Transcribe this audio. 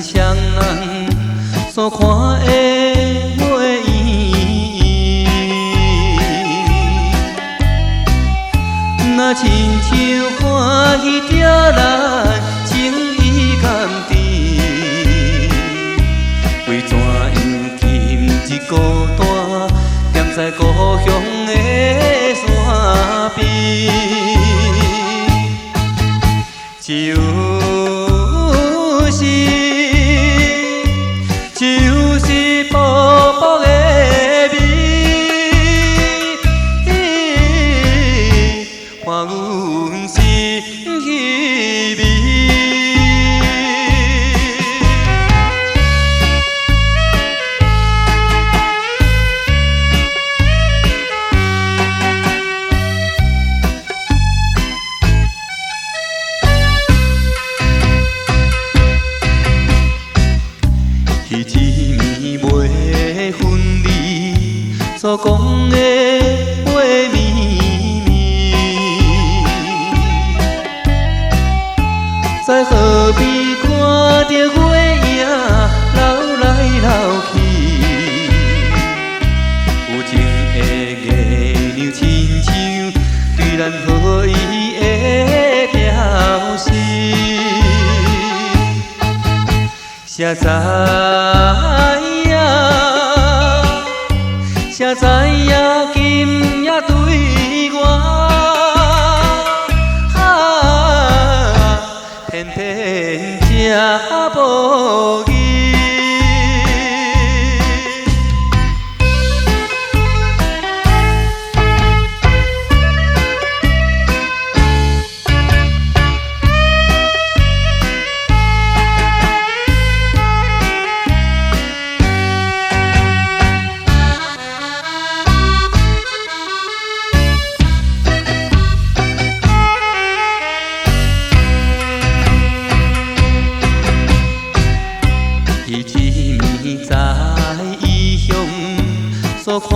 双人所看的袂圆，若亲像欢喜着咱情意甘甜，为怎样今日孤单，踮在故乡的山边？就是薄薄的美，换阮心去味。彼一暝袂分离，所讲的话绵绵，在河边看着月影流来流去，有情的月亮亲像对咱好意的表示。谁知影今夜对我，偏偏这无义。彼一暝在异乡所看